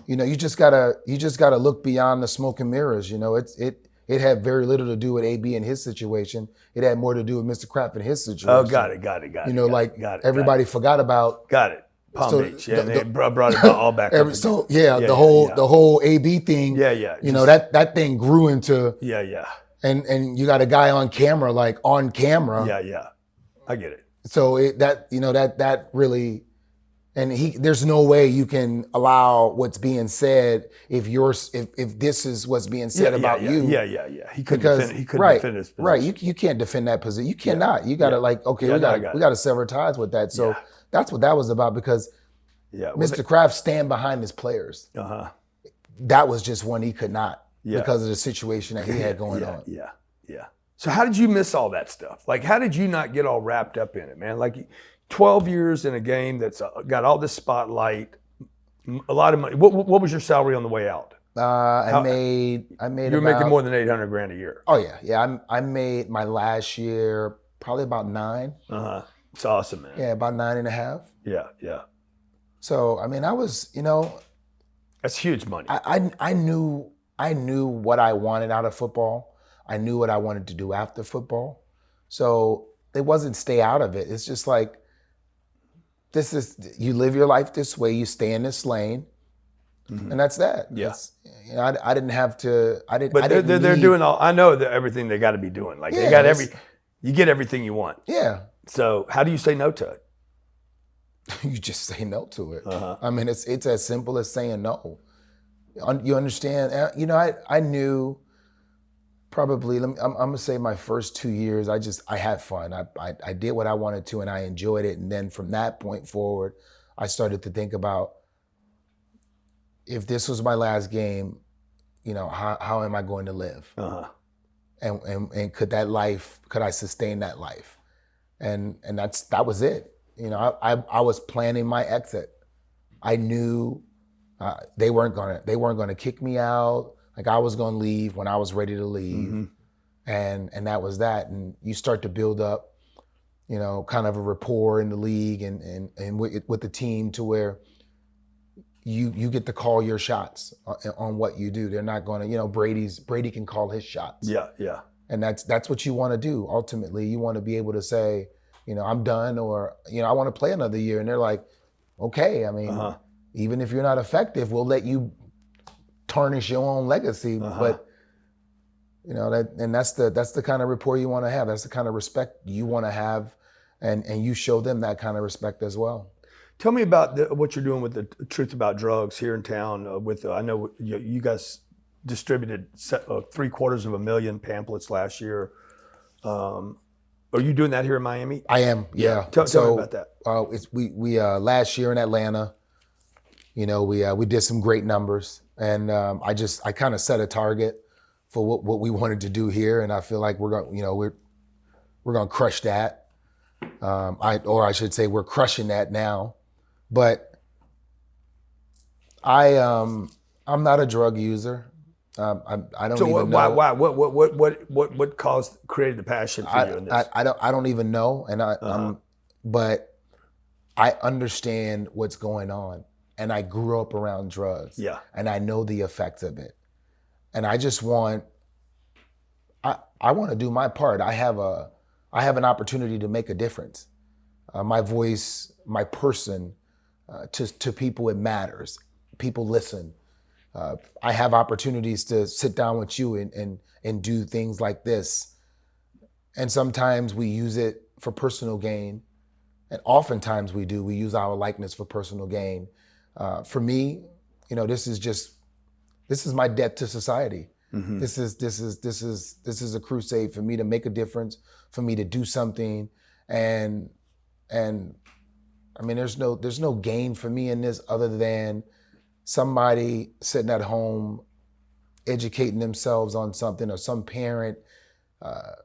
[SPEAKER 2] you just gotta look beyond the smoke and mirrors. You know, it had very little to do with AB and his situation. It had more to do with Mr. Kraft and his situation.
[SPEAKER 1] Oh, got it.
[SPEAKER 2] You know, everybody forgot about.
[SPEAKER 1] Got it. Palm Beach. Yeah, they brought it all back up.
[SPEAKER 2] The whole AB thing.
[SPEAKER 1] Yeah.
[SPEAKER 2] You know, that thing grew into.
[SPEAKER 1] Yeah.
[SPEAKER 2] And you got a guy on camera.
[SPEAKER 1] Yeah. I get it.
[SPEAKER 2] So that really, and there's no way you can allow what's being said if this is what's being said about you.
[SPEAKER 1] Yeah. He couldn't defend his position.
[SPEAKER 2] Right. You can't defend that position. You cannot. You gotta we gotta sever ties with that. So that's what that was about, because Mr. Kraft stand behind his players. That was just one he could not because of the situation that he had going on.
[SPEAKER 1] Yeah. So how did you miss all that stuff? Like, how did you not get all wrapped up in it, man? Like 12 years in a game that's got all this spotlight, a lot of money. What was your salary on the way out?
[SPEAKER 2] I made. You
[SPEAKER 1] were making more than $800,000 a year.
[SPEAKER 2] Oh yeah. I made my last year probably about 9.
[SPEAKER 1] It's awesome, man.
[SPEAKER 2] Yeah, about 9.5.
[SPEAKER 1] Yeah.
[SPEAKER 2] So I mean, I was,
[SPEAKER 1] that's huge money.
[SPEAKER 2] I knew what I wanted out of football. I knew what I wanted to do after football. So it wasn't stay out of it. It's just like, you live your life this way, you stay in this lane, and that's that.
[SPEAKER 1] Yeah.
[SPEAKER 2] I didn't have to,
[SPEAKER 1] But they're doing I know everything they got to be doing. Like they got you get everything you want.
[SPEAKER 2] Yeah.
[SPEAKER 1] So how do you say no to it?
[SPEAKER 2] You just say no to it. I mean, it's as simple as saying no. You understand? I knew. Probably, I'm gonna say my first 2 years, I had fun. I did what I wanted to, and I enjoyed it. And then from that point forward, I started to think about, if this was my last game, how am I going to live? And could I sustain that life? And that was it. I was planning my exit. I knew they weren't gonna kick me out. Like, I was going to leave when I was ready to leave. And that was that. And you start to build up, kind of a rapport in the league and with the team, to where you get to call your shots on what you do. They're not going to, Brady can call his shots.
[SPEAKER 1] Yeah.
[SPEAKER 2] And that's what you want to do. Ultimately, you want to be able to say, I'm done, or, I want to play another year. And they're like, okay, I mean, even if you're not effective, we'll let you tarnish your own legacy, but that's the kind of rapport you want to have. That's the kind of respect you want to have, and you show them that kind of respect as well.
[SPEAKER 1] Tell me about what you're doing with the Truth About Drugs here in town. I know you guys distributed 750,000 pamphlets last year. Are you doing that here in Miami?
[SPEAKER 2] I am. Yeah.
[SPEAKER 1] Tell me about that.
[SPEAKER 2] We last year in Atlanta, we did some great numbers. And I kind of set a target for what we wanted to do here, and I feel like we're going to crush that. I should say we're crushing that now. But I'm not a drug user. I don't even know.
[SPEAKER 1] Why? What created the passion for you in this?
[SPEAKER 2] I don't even know, and but I understand what's going on. And I grew up around drugs. Yeah. And I know the effects of it. And I just want to do my part. I have an opportunity to make a difference. My voice, my person, to people, it matters. people listen. I have opportunities to sit down with you and do things like this. And sometimes we use it for personal gain. And oftentimes we use our likeness for personal gain. For me, this is my debt to society. Mm-hmm. This is a crusade for me to make a difference, for me to do something. And I mean, there's no gain for me in this other than somebody sitting at home educating themselves on something, or some parent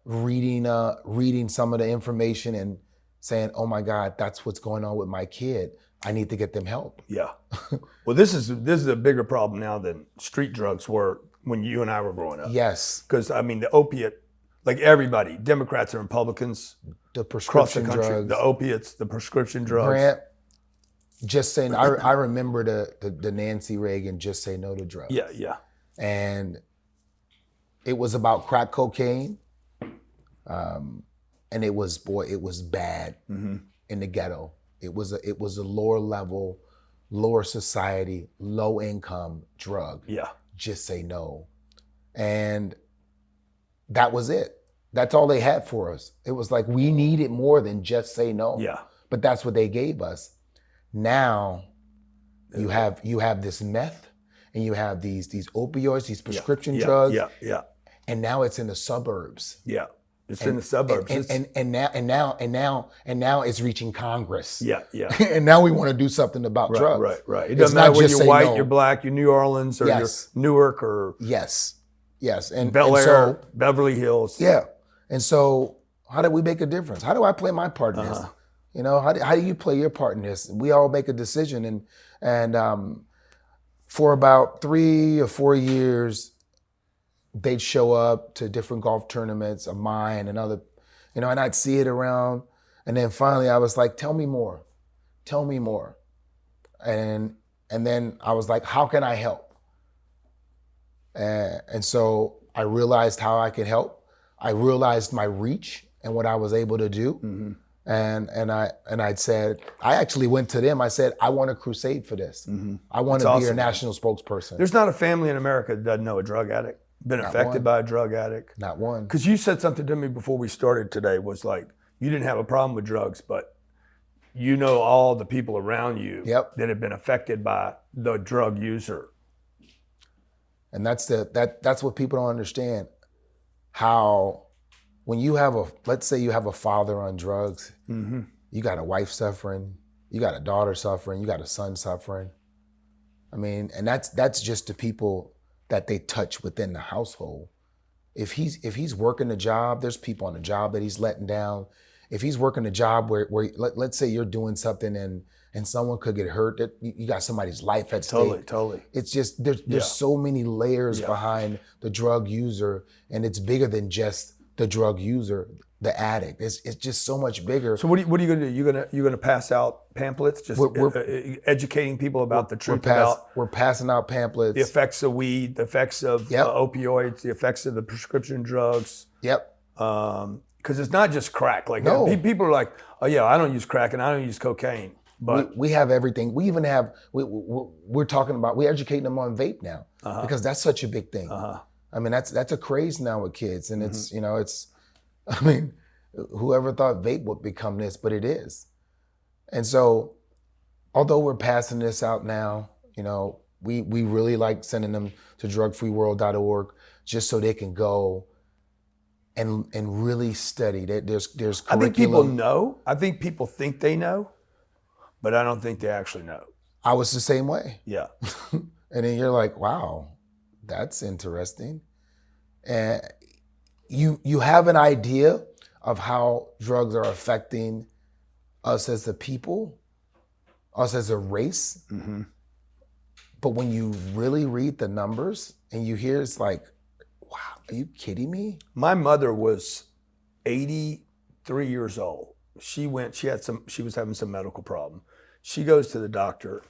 [SPEAKER 2] reading some of the information and saying, oh my God, that's what's going on with my kid. I need to get them help.
[SPEAKER 1] Yeah. Well, this is a bigger problem now than street drugs were when you and I were growing up.
[SPEAKER 2] Yes.
[SPEAKER 1] Because I mean, the opiate, like everybody, Democrats and Republicans,
[SPEAKER 2] the prescription
[SPEAKER 1] across the country,
[SPEAKER 2] drugs,
[SPEAKER 1] the opiates, the prescription drugs.
[SPEAKER 2] Grant, just saying, I remember the Nancy Reagan, just say no to drugs.
[SPEAKER 1] Yeah, yeah.
[SPEAKER 2] And it was about crack cocaine. And it was bad in the ghetto. It was a lower level, lower society, low income drug.
[SPEAKER 1] Yeah.
[SPEAKER 2] Just say no. And that was it. That's all they had for us. It was like, we needed more than just say no.
[SPEAKER 1] Yeah.
[SPEAKER 2] But that's what they gave us. Now you have this meth, and you have these opioids, these prescription drugs.
[SPEAKER 1] Yeah, yeah.
[SPEAKER 2] And now it's in the suburbs.
[SPEAKER 1] Yeah. It's in the suburbs.
[SPEAKER 2] And now it's reaching Congress.
[SPEAKER 1] Yeah, yeah.
[SPEAKER 2] And now we want to do something about drugs.
[SPEAKER 1] Right. It doesn't matter whether you're white, you're black, you're New Orleans, or you're Newark, or
[SPEAKER 2] yes. And
[SPEAKER 1] Bel Air,
[SPEAKER 2] so,
[SPEAKER 1] Beverly Hills.
[SPEAKER 2] Yeah. And so, how do we make a difference? How do I play my part in this? How do you play your part in this? We all make a decision, and for about 3 or 4 years, they'd show up to different golf tournaments of mine and other, and I'd see it around. And then finally I was like, tell me more. And then I was like, how can I help? And so I realized how I could help. I realized my reach and what I was able to do. Mm-hmm. And I said, I actually went to them. I said, I want a crusade for this. Mm-hmm. I want to be your national spokesperson.
[SPEAKER 1] There's not a family in America that doesn't know a drug addict, been affected by a drug addict.
[SPEAKER 2] Not one.
[SPEAKER 1] Because you said something to me before we started today, was like, you didn't have a problem with drugs, but you know all the people around you that have been affected by the drug user.
[SPEAKER 2] And that's what people don't understand. How when you have let's say you have a father on drugs, mm-hmm. you got a wife suffering, you got a daughter suffering, you got a son suffering. I mean, and that's just the people that they touch within the household. If he's working a job, there's people on the job that he's letting down. If he's working a job where let's say you're doing something and someone could get hurt, that you got somebody's life at stake.
[SPEAKER 1] Totally.
[SPEAKER 2] It's just there's so many layers behind the drug user, and it's bigger than just the drug user, the addict. It's just so much bigger.
[SPEAKER 1] So what are you going to do? You're going to pass out pamphlets, just educating people about the truth
[SPEAKER 2] we're passing out pamphlets.
[SPEAKER 1] The effects of weed, the effects of opioids, the effects of the prescription drugs.
[SPEAKER 2] Yep.
[SPEAKER 1] Because it's not just crack. Like people are like, oh yeah, I don't use crack and I don't use cocaine. But
[SPEAKER 2] we have everything. We even have we're talking about, we're educating them on vape now because that's such a big thing. I mean, that's a craze now with kids, and it's I mean, whoever thought vape would become this, but it is. And so, although we're passing this out now, we really like sending them to drugfreeworld.org just so they can go and really study. There's curriculum.
[SPEAKER 1] I think people know. I think people think they know, but I don't think they actually know.
[SPEAKER 2] I was the same way.
[SPEAKER 1] Yeah.
[SPEAKER 2] And then you're like, wow, that's interesting. And you have an idea of how drugs are affecting us as a people, us as a race. Mm-hmm. But when you really read the numbers and you hear, it's like, wow, are you kidding me?
[SPEAKER 1] My mother was 83 years old. She was having some medical problem. She goes to the doctor.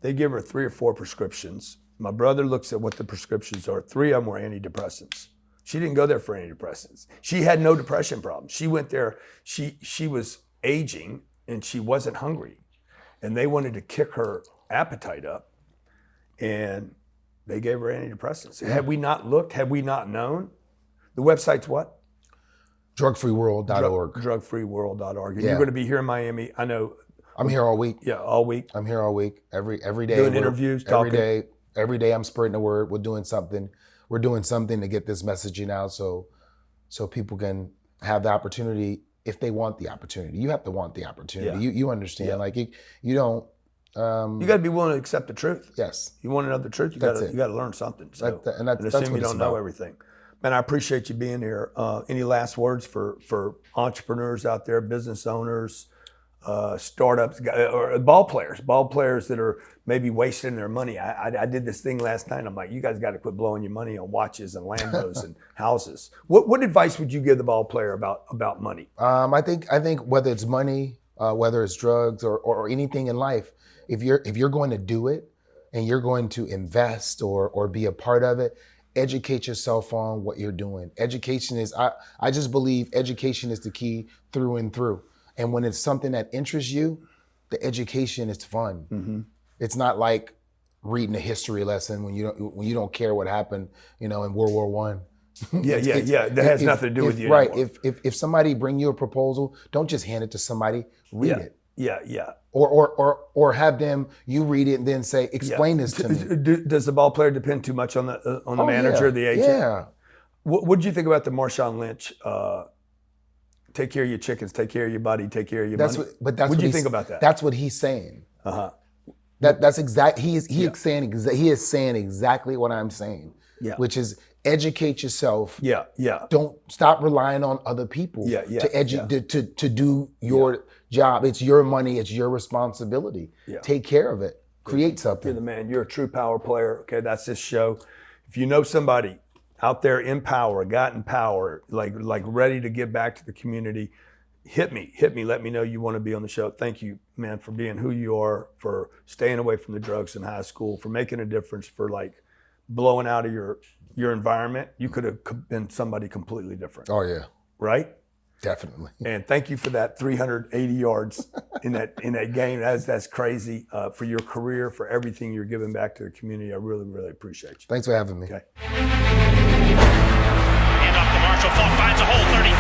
[SPEAKER 1] They give her 3 or 4 prescriptions. My brother looks at what the prescriptions are. 3 of them were antidepressants. She didn't go there for antidepressants. She had no depression problems. She went there, she was aging and she wasn't hungry. And they wanted to kick her appetite up. and they gave her antidepressants. Had we not looked, had we not known, the website's what?
[SPEAKER 2] Drugfreeworld.org.
[SPEAKER 1] Drugfreeworld.org. And
[SPEAKER 2] Yeah.
[SPEAKER 1] you're going to be here in Miami. I know.
[SPEAKER 2] I'm here all week.
[SPEAKER 1] Yeah, all week.
[SPEAKER 2] I'm here all week. Every day.
[SPEAKER 1] Doing interviews, talking.
[SPEAKER 2] Every day I'm spreading the word. We're doing something. We're doing something to get this messaging out so people can have the opportunity if they want the opportunity. You have to want the opportunity.
[SPEAKER 1] Yeah.
[SPEAKER 2] You understand.
[SPEAKER 1] Yeah.
[SPEAKER 2] Like you don't.
[SPEAKER 1] You got to be willing to accept the truth.
[SPEAKER 2] Yes.
[SPEAKER 1] You want to know the truth, you got to learn something. So, and
[SPEAKER 2] that's
[SPEAKER 1] assume
[SPEAKER 2] what
[SPEAKER 1] you don't know
[SPEAKER 2] about.
[SPEAKER 1] everything. Man, I appreciate you being here. Any last words for entrepreneurs out there, business owners, startups, or ball players that are maybe wasting their money? I did this thing last night. I'm like, you guys got to quit blowing your money on watches and Lambos and houses. What advice would you give the ball player about money?
[SPEAKER 2] I think whether it's money, whether it's drugs or anything in life, if you're going to do it and you're going to invest or be a part of it, educate yourself on what you're doing. Education is, I just believe education is the key through and through. And when it's something that interests you, the education is fun. Mm-hmm. It's not like reading a history lesson when you don't care what happened, in World War I.
[SPEAKER 1] Yeah. That has nothing to do with you.
[SPEAKER 2] Right.
[SPEAKER 1] Anymore.
[SPEAKER 2] If somebody bring you a proposal, don't just hand it to somebody. Read it.
[SPEAKER 1] Yeah.
[SPEAKER 2] Or have them, you read it and then say, explain this to me.
[SPEAKER 1] Does the ball player depend too much on the manager or the agent?
[SPEAKER 2] Yeah.
[SPEAKER 1] What did you think about the Marshawn Lynch? Take care of your chickens, take care of your body, take care of your money.
[SPEAKER 2] What
[SPEAKER 1] did you think about that?
[SPEAKER 2] That's what he's saying.
[SPEAKER 1] Uh-huh.
[SPEAKER 2] That's exact. He is saying exactly what I'm saying.
[SPEAKER 1] Yeah.
[SPEAKER 2] Which is educate yourself.
[SPEAKER 1] Yeah.
[SPEAKER 2] Don't stop relying on other people. To do your job. It's your money. It's your responsibility.
[SPEAKER 1] Yeah.
[SPEAKER 2] Take care of it. Create something.
[SPEAKER 1] You're the man. You're a true power player. Okay, that's this show. If you know somebody out there in power, got in power, like ready to give back to the community, hit me. Let me know you want to be on the show. Thank you, man, for being who you are, for staying away from the drugs in high school, for making a difference, for blowing out of your environment. You could have been somebody completely different.
[SPEAKER 2] Oh yeah.
[SPEAKER 1] Right?
[SPEAKER 2] Definitely.
[SPEAKER 1] And thank you for that 380 yards in that game. That's crazy. For your career, for everything you're giving back to the community. I really, really appreciate you.
[SPEAKER 2] Thanks for having me.
[SPEAKER 1] Okay.
[SPEAKER 3] Hand off to Marshall. Faulk finds a hole. 30